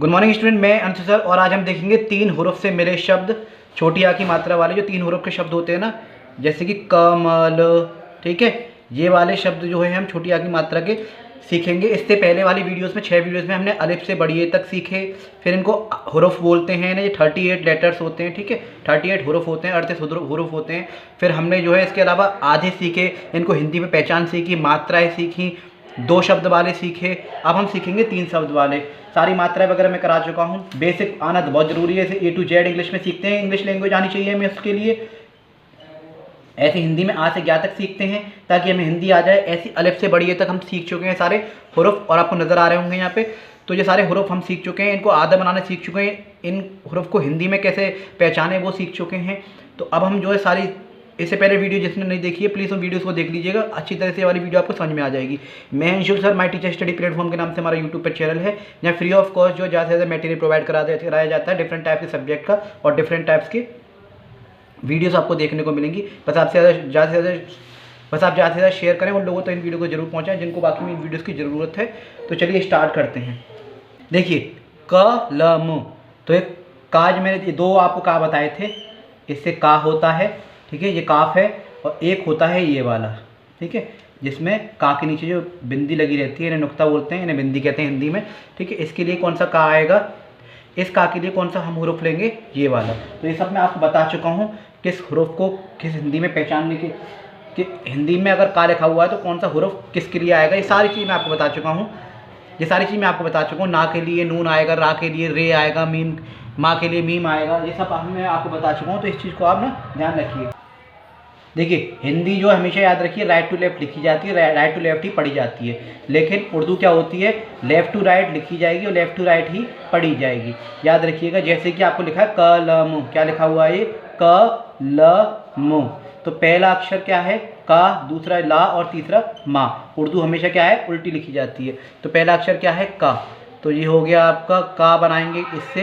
Good morning student, मैं Anshu sir और आज हम देखेंगे 3 हुरूफ से मिले शब्द, छोटी आ की मात्रा वाले जो 3 हुरूफ के शब्द होते हैं ना, जैसे कि कमल। ठीक है, ये वाले शब्द जो है हम छोटी आ की मात्रा के सीखेंगे। इससे पहले वाली वीडियोस में 6 वीडियोस में हमने अलिफ से बड़ी ए तक सीखे, फिर इनको हुरूफ बोलते हैं ना, ये 38 लेटर्स होते हैं। ठीक है, 38 हुरूफ होते हैं, 38 हुरूफ होते हैं। फिर हमने जो है इसके अलावा आधे सीखे, इनको हिंदी में पहचान सीखी, मात्राएँ सीखी, 2 शब्द वाले सीखे। अब हम सीखेंगे 3 शब्द वाले। सारी मात्राएं वगैरह मैं करा चुका हूँ। बेसिक आना तो बहुत ज़रूरी है, इसे A to Z इंग्लिश में सीखते हैं, इंग्लिश लैंग्वेज आनी चाहिए हमें उसके लिए। ऐसे हिंदी में आ से ज्ञा तक सीखते हैं ताकि हमें हिंदी आ जाए। ऐसी अलिफ से बड़ी ए तक हम सीख चुके हैं सारे हुरूफ, और आपको नज़र आ रहे होंगे यहाँ पे। तो ये सारे हुरूफ हम सीख चुके हैं, इनको आधा बनाना सीख चुके हैं, इन हुरूफ को हिंदी में कैसे पहचाने वो सीख चुके हैं। तो अब हम जो है सारी, इससे पहले वीडियो जिसने नहीं देखी है प्लीज़ उन वीडियोस को देख लीजिएगा, अच्छी तरह से वाली वीडियो आपको समझ में आ जाएगी। मैं Anshu sir, my teacher study platform के नाम से हमारा यूट्यूब पर चैनल है, जहाँ फ्री ऑफ कॉस्ट जो ज़्यादा से ज़्यादा मटेरियल प्रोवाइड कराया जाता है डिफरेंट टाइप के सब्जेक्ट का, और डिफरेंट टाइप्स के वीडियोस आपको देखने को मिलेंगी। बस आप ज़्यादा से ज़्यादा शेयर करें उन लोगों तो इन वीडियो को जरूर पहुँचाएं जिनको बाकी में इन वीडियोज़ की ज़रूरत है। तो चलिए स्टार्ट करते हैं। देखिए, कलम, तो एक काज मैंने 2 आपको का बताए थे, इससे का होता है। ठीक है, ये काफ है, और एक होता है ये वाला। ठीक है, जिसमें का के नीचे जो बिंदी लगी रहती है, इन्हें नुक्ता बोलते हैं, इन्हें बिंदी कहते हैं हिंदी में। ठीक है, इसके लिए कौन सा का आएगा, इस का के लिए कौन सा हम हुरूफ लेंगे, ये वाला। तो ये सब मैं आपको बता चुका हूँ किस हुरूफ को किस हिंदी में पहचानने के, कि हिंदी में अगर का लिखा हुआ है तो कौन सा हुरूफ किसके लिए आएगा, ये सारी चीज़ मैं आपको बता चुका हूँ। ये सारी चीज़ मैं आपको बता चुका हूँ। ना के लिए नून आएगा, रा के लिए रे आएगा, मीम, माँ के लिए मीम आएगा, ये सब मैं आपको बता चुका हूँ। तो इस चीज़ को आप ना ध्यान रखिए। देखिए, हिंदी जो हमेशा याद रखिए राइट टू लेफ्ट लिखी जाती है, राइट टू लेफ्ट ही पढ़ी जाती है। लेकिन उर्दू क्या होती है, लेफ़्ट टू राइट लिखी जाएगी और लेफ़्ट टू राइट ही पढ़ी जाएगी। याद रखिएगा, जैसे कि आपको लिखा है कलम, क्या लिखा हुआ है, ये कलम। तो पहला अक्षर क्या है, का, दूसरा ला और तीसरा मा। उर्दू हमेशा क्या है, उल्टी लिखी जाती है। तो पहला अक्षर क्या है, का। तो ये हो गया आपका का, बनाएंगे इससे।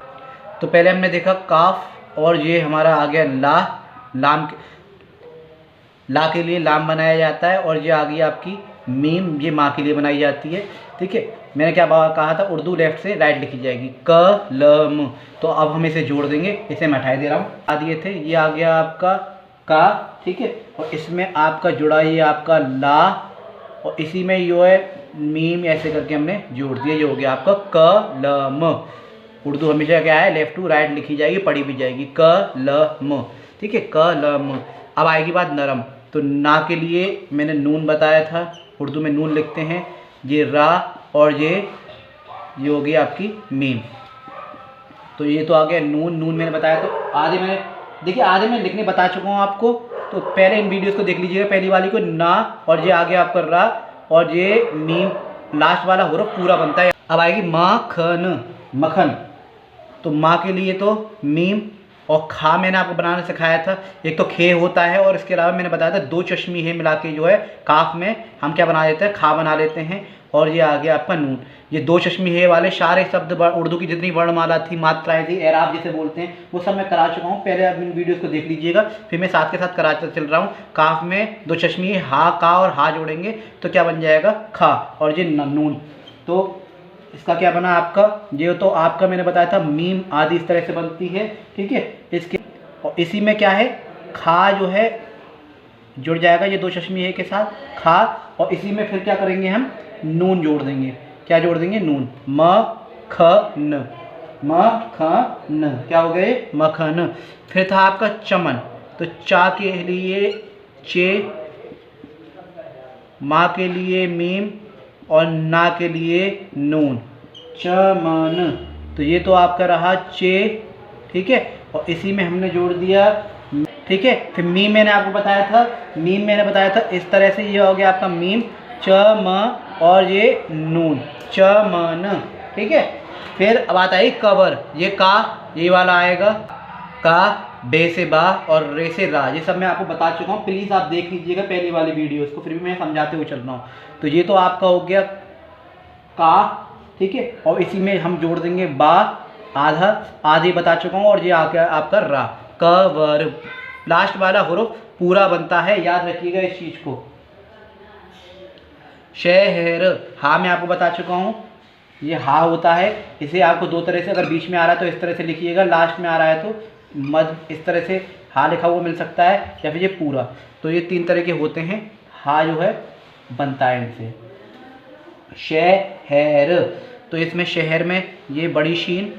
तो पहले हमने देखा काफ, और ये हमारा आ गया ला, ला के लिए लाम बनाया जाता है, और ये आ गई आपकी मीम, ये माँ के लिए बनाई जाती है। ठीक है, मैंने क्या कहा था, उर्दू लेफ्ट से राइट लिखी जाएगी, कलम। तो अब हम इसे जोड़ देंगे, इसे मैं हटाई दे रहा हूँ, आ दिए थे, ये आ गया आपका का। ठीक है, और इसमें आपका जुड़ा ये आपका ला, और इसी में जो है मीम, ऐसे करके हमने जोड़ दिया, ये हो गया आपका कलम। उर्दू हमेशा क्या है, लेफ्ट टू राइट लिखी जाएगी, पढ़ी भी जाएगी, कलम। ठीक है, कलम। अब आएगी बात नरम। तो ना के लिए मैंने नून बताया था, उर्दू में नून लिखते हैं, ये रा, और ये हो गई आपकी मीम। तो ये तो आ गया नून, नून मैंने बताया। तो आधे मैंने, देखिए आधे मैं लिखने बता चुका हूँ आपको, तो पहले इन वीडियोस को देख लीजिएगा। पहली वाली को ना, और ये आ गया आपका रा, और ये मीम, लास्ट वाला हुरूफ पूरा बनता है। अब आएगी माखन, मखन। तो माँ के लिए तो मीम, और खा मैंने आपको बनाना सिखाया था। एक तो खे होता है, और इसके अलावा मैंने बताया था 2 चश्मी है मिला के जो है काफ में हम क्या बना लेते हैं, खा बना लेते हैं। और ये आ गया आपका नून। ये 2 चश्मी है वाले सारे शब्द, उर्दू की जितनी वर्णमाला थी, मात्राएं थी, एराब जिसे बोलते हैं, वो सब मैं करा चुका हूँ। पहले आप इन वीडियोस को देख लीजिएगा, फिर मैं साथ के साथ कराता चल रहा हूँ। काफ में 2 चश्मी है, हा, का और हा जोड़ेंगे तो क्या बन जाएगा, खा, और ये नून। तो इसका क्या बना आपका, ये तो आपका मैंने बताया था मीम आदि इस तरह से बनती है। ठीक है, इसके और इसी में क्या है, खा जो है जुड़ जाएगा ये 2 चश्मी है के साथ, खा, और इसी में फिर क्या करेंगे, हम नून जोड़ देंगे। क्या जोड़ देंगे, नून, म ख न, म ख न, क्या हो गए, मखन। फिर था आपका चमन। तो चा के लिए चे, माँ के लिए मीम, और ना के लिए नून, चमन। तो ये तो आपका रहा चे। ठीक है, और इसी में हमने जोड़ दिया। ठीक है, फिर मीम मैंने आपको बताया था, मीम मैंने बताया था इस तरह से, ये हो गया आपका मीम, चम, और ये नून, चमन। ठीक है, फिर बात आई कवर। ये का, ये वाला आएगा, का, बे से बा, और रे से रा। ये सब मैं आपको बता चुका हूँ, प्लीज़ आप देख लीजिएगा पहली वाली वीडियोस को, फिर भी मैं समझाते हुए चल रहा हूँ। तो ये तो आपका हो गया का। ठीक है, और इसी में हम जोड़ देंगे बा, आधा, आधे बता चुका हूँ, और ये आ गया आपका रा, कवर। लास्ट वाला हुरूफ पूरा बनता है, याद रखिएगा इस चीज़ को। शहर, हाँ मैं आपको बता चुका हूँ, ये हा होता है। इसे आपको दो तरह से, अगर बीच में आ रहा है तो इस तरह से लिखिएगा, लास्ट में आ रहा है तो मध इस तरह से हा लिखा हुआ मिल सकता है, या फिर ये पूरा। तो ये तीन तरह के होते हैं, हा जो है बनता है इनसे। शहर, तो इसमें शहर में ये बड़ी शीन,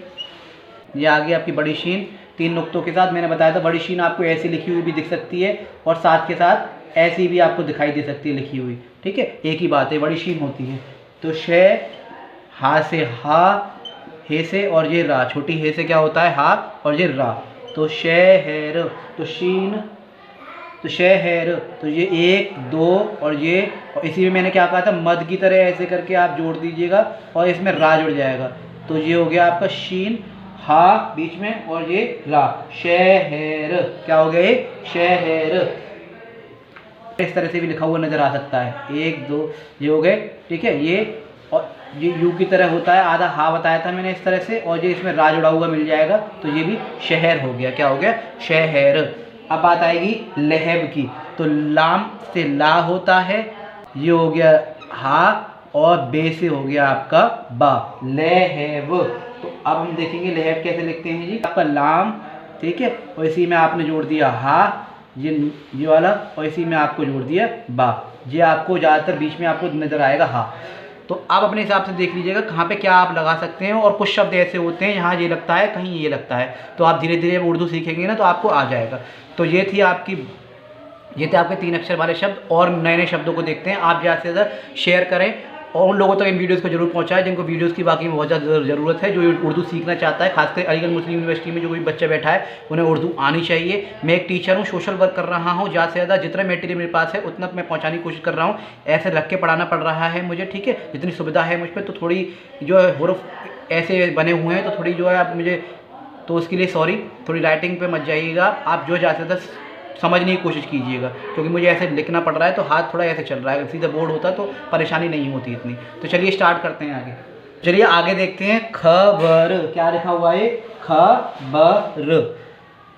ये आगे आपकी बड़ी शीन तीन नुक्तों के साथ। मैंने बताया था बड़ी शीन आपको ऐसी लिखी हुई भी दिख सकती है और साथ के साथ ऐसी भी आपको दिखाई दे सकती है लिखी हुई, ठीक है, एक ही बात है, बड़ी शीन होती है। तो शे, हा से हा, हे से, और ये रा, छोटी हे से क्या होता है हा, और ये रा। तो शहर, तो शीन, तो शहर, तो ये एक दो, और ये, और इसी में मैंने क्या कहा था, मद की तरह ऐसे करके आप जोड़ दीजिएगा और इसमें रा जुड़ जाएगा। तो ये हो गया आपका शीन, हा बीच में, और ये रा, शहर। क्या हो गया ये, शहर। इस तरह से भी लिखा हुआ नजर आ सकता है, एक दो, ये हो गए, ठीक है। ये और ये यू की तरह होता है, आधा हा बताया था मैंने इस तरह से, और ये इसमें रा जुड़ा हुआ मिल जाएगा, तो ये भी शहर हो गया। क्या हो गया, शहर। अब बात आएगी लहब की, तो लाम से ला होता है, ये हो गया हा, और बे से हो गया आपका बा, लहब। तो अब हम देखेंगे लहब कैसे लिखते हैं जी। आपका लाम, ठीक है, और इसी में आपने जोड़ दिया हा, ये वाला, और इसी में आपको जोड़ दिया बा। ये आपको ज़्यादातर बीच में आपको नज़र आएगा हा। तो आप अपने हिसाब से देख लीजिएगा कहाँ पे क्या आप लगा सकते हैं। और कुछ शब्द ऐसे होते हैं यहाँ ये लगता है, कहीं ये लगता है, तो आप धीरे धीरे उर्दू सीखेंगे ना तो आपको आ जाएगा। तो ये थे आपके 3 अक्षर वाले शब्द। और नए नए शब्दों को देखते हैं। आप ज़्यादा से ज़्यादा शेयर करें और उन लोगों तक इन वीडियोज़ को जरूर पहुंचाएं जिनको वीडियोज़ की वाकई में बहुत ज़्यादा ज़रूरत है, जो उर्दू सीखना चाहता है। खासकर अलीगढ़ मुस्लिम यूनिवर्सिटी में जो कोई बच्चा बैठा है उन्हें उर्दू आनी चाहिए। मैं एक टीचर हूँ, सोशल वर्क कर रहा हूँ, ज़्यादा से ज़्यादा जितना मटेरियल मेरे पास है उतना मैं पहुँचाने की कोशिश कर रहा हूँ। ऐसे रख के पढ़ाना पड़ रहा है मुझे, ठीक है, जितनी सुविधा है मुझ पर। तो थोड़ी जो है हुरूफ ऐसे बने हुए हैं तो थोड़ी जो है आप मुझे, तो उसके लिए सॉरी, थोड़ी राइटिंग पे मत जाइएगा आप, जो ज़्यादा से ज़्यादा समझने की कोशिश कीजिएगा, क्योंकि मुझे ऐसे लिखना पड़ रहा है तो हाथ थोड़ा ऐसे चल रहा है। सीधा बोर्ड होता तो परेशानी नहीं होती इतनी। तो चलिए स्टार्ट करते हैं आगे। चलिए आगे देखते हैं खबर। क्या लिखा हुआ है, खबर।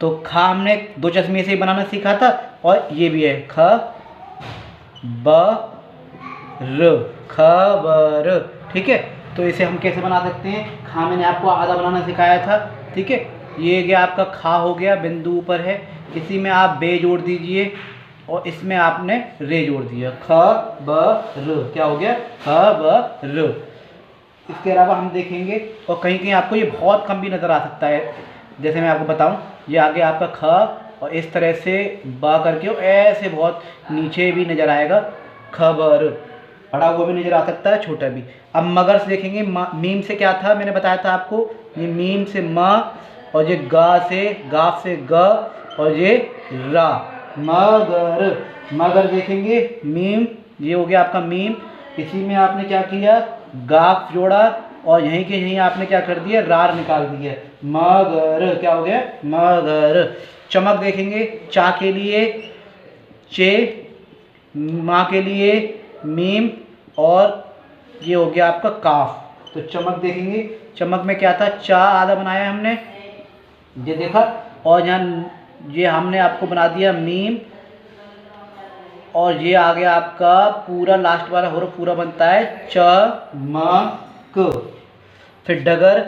तो खा हमने दो चश्मे से बनाना सीखा था, और ये भी है ख ब र, खबर, ठीक है। तो इसे हम कैसे बना सकते हैं, खा मैंने आपको आधा बनाना सिखाया था, ठीक है। ये गया आपका खा हो गया, बिंदु ऊपर है, इसी में आप बे जोड़ दीजिए और इसमें आपने रे जोड़ दिया, ख ब र। क्या हो गया, ख ब र। इसके अलावा हम देखेंगे, और कहीं कहीं आपको ये बहुत कम भी नज़र आ सकता है। जैसे मैं आपको बताऊं, ये आगे आपका ख, और इस तरह से ब करके ऐसे बहुत नीचे भी नज़र आएगा, खबर। बड़ा हुआ भी नज़र आ सकता है, छोटा भी। अब मगर से देखेंगे, मीम से क्या था, मैंने बताया था आपको, ये मीम से म, और ये गा से, गाफ से ग, और ये रा, मगर। मगर देखेंगे मीम, ये हो गया आपका मीम, इसी में आपने क्या किया, गाफ जोड़ा, और यहीं के यहीं आपने क्या कर दिया, रार निकाल दिया, मगर। क्या हो गया, मगर। चमक देखेंगे, चा के लिए चे, माँ के लिए मीम, और ये हो गया आपका काफ। तो चमक देखेंगे, चमक में क्या था, चा आधा बनाया हमने, ये देखा, और यहाँ ये हमने आपको बना दिया मीम, और ये आ गया आपका पूरा लास्ट वाला हुर्फ पूरा बनता है चमक। फिर डगर,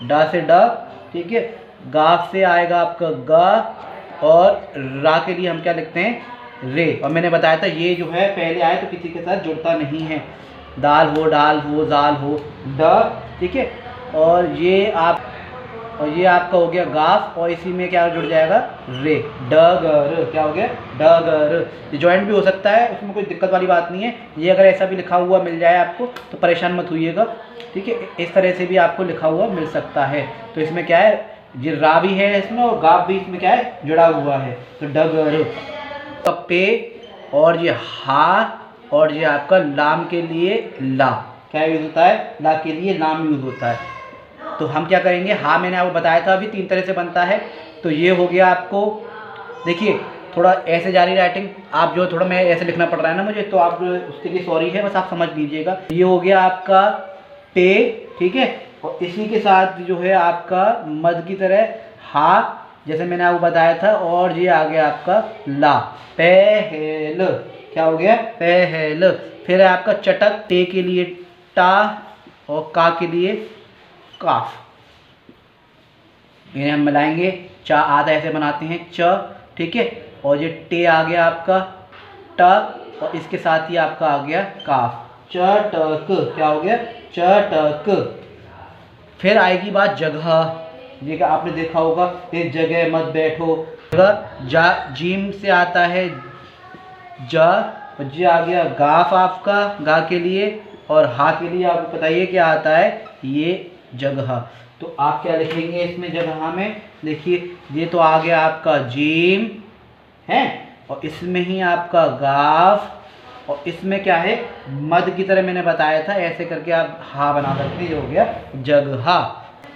डा से ड, ठीक है, गाफ से आएगा आपका गा, और रा के लिए हम क्या लिखते हैं, रे। और मैंने बताया था ये जो है पहले आए तो किसी के साथ जुड़ता नहीं है, दाल हो, डाल हो, जाल हो, ड, ठीक है। और ये आपका हो गया गाफ, और इसी में क्या जुड़ जाएगा, रे, डगर। क्या हो गया, डगर। ये जॉइंट भी हो सकता है, उसमें कोई दिक्कत वाली बात नहीं है। ये अगर ऐसा भी लिखा हुआ मिल जाए आपको तो परेशान मत होइएगा, ठीक है। इस तरह से भी आपको लिखा हुआ मिल सकता है। तो इसमें क्या है, ये रा भी है इसमें, और गाफ भी इसमें क्या है, जुड़ा हुआ है, तो डगर। तो पे, और ये हा, और ये आपका लाम के लिए ला, क्या यूज़ होता है, ला के लिए लाम यूज़ होता है। तो हम क्या करेंगे, हा मैंने आपको बताया था अभी 3 तरह से बनता है। तो ये हो गया आपको, देखिए थोड़ा ऐसे जारी राइटिंग, आप जो थोड़ा मैं ऐसे लिखना पड़ रहा है ना मुझे, तो आप उसके लिए सॉरी है, बस आप समझ लीजिएगा। ये हो गया आपका पे, ठीक है, और इसी के साथ जो है आपका मद की तरह हा, जैसे मैंने आपको बताया था, और ये आ गया आपका ला, पहल। क्या हो गया, पहल। फिर है आपका चटक, टे के लिए टा और का के लिए काफ, इन्हें हम मिलाएंगे, चा आधा ऐसे बनाते हैं च, ठीक है। और ये टे आ गया आपका ट, और इसके साथ ही आपका आ गया काफ, चटक, क्या हो गया, चटक। फिर आएगी बात जगह, ये कि आपने देखा होगा, इस जगह मत बैठो, जगह जा जीम से आता है जा, और जी आ गया गाफ आपका, गा के लिए, और हा के लिए आपको बताइए क्या आता है, ये जगह। तो आप क्या लिखेंगे इसमें जगह में, देखिए ये तो आ गया आपका जीम है, और इसमें ही आपका गाफ, और इसमें क्या है मद की तरह मैंने बताया था, ऐसे करके आप हा बना सकते हैं, ये हो गया जगह।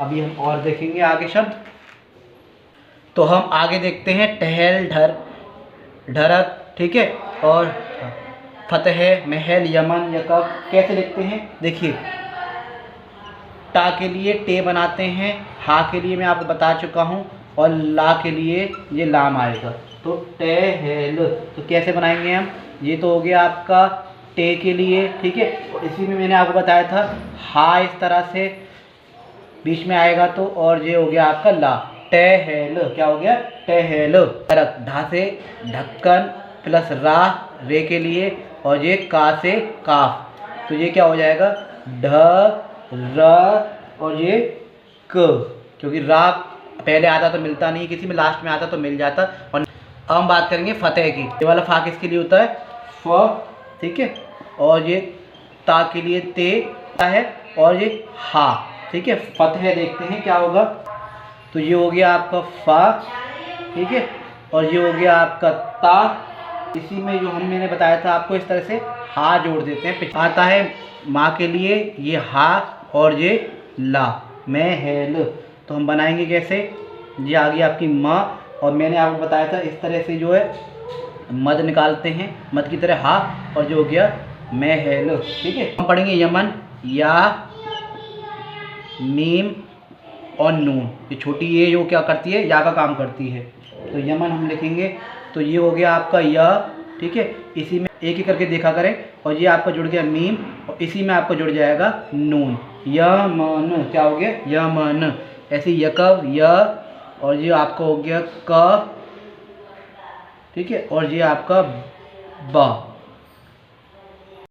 अभी हम और देखेंगे आगे शब्द। तो हम आगे देखते हैं टहल, ढर, ढरक, ठीक है, और फतह, महल, यमन, यकब। कैसे लिखते हैं, देखिए टा के लिए टे बनाते हैं, हा के लिए मैं आपको बता चुका हूँ, और ला के लिए ये लाम आएगा, तो टहल। तो कैसे बनाएंगे हम, ये तो हो गया आपका टे के लिए, ठीक है, और इसी में मैंने आपको बताया था हा इस तरह से बीच में आएगा, तो और ये हो गया आपका ला, टहल, क्या हो गया, टहल। ढा से ढक्कन प्लस रा, रे के लिए, और ये का से काफ, तो ये क्या हो जाएगा, ढ र, और ये क, क्योंकि रा पहले आता तो मिलता नहीं किसी में, लास्ट में आता तो मिल जाता। और अब हम बात करेंगे फतेह की। ये वाला फा किसके लिए होता है, फ, ठीक है, और ये ता के लिए ते है, और ये हा, ठीक है। फतेह देखते हैं क्या होगा, तो ये हो गया आपका फा, ठीक है, और ये हो गया आपका ता, इसी में जो मैंने बताया था आपको, इस तरह से हा जोड़ देते हैं। आता है माँ के लिए ये हा, और ये ला, महल। तो हम बनाएंगे कैसे, ये आ गई आपकी माँ, और मैंने आपको बताया था इस तरह से जो है मद निकालते हैं, मद की तरह हा, और जो हो गया महल, ठीक है। हम पढ़ेंगे यमन, या, मीम और नून, ये छोटी ये जो क्या करती है, या का काम करती है। तो यमन हम लिखेंगे, तो ये हो गया आपका या, ठीक है, इसी में एक एक करके देखा करें, और ये आपका जुड़ गया मीम, और इसी में आपका जुड़ जाएगा नून, यमन, क्या हो गया, यमन। ऐसे यकव, य, और ये आपका हो गया क, ठीक है, और ये आपका ब।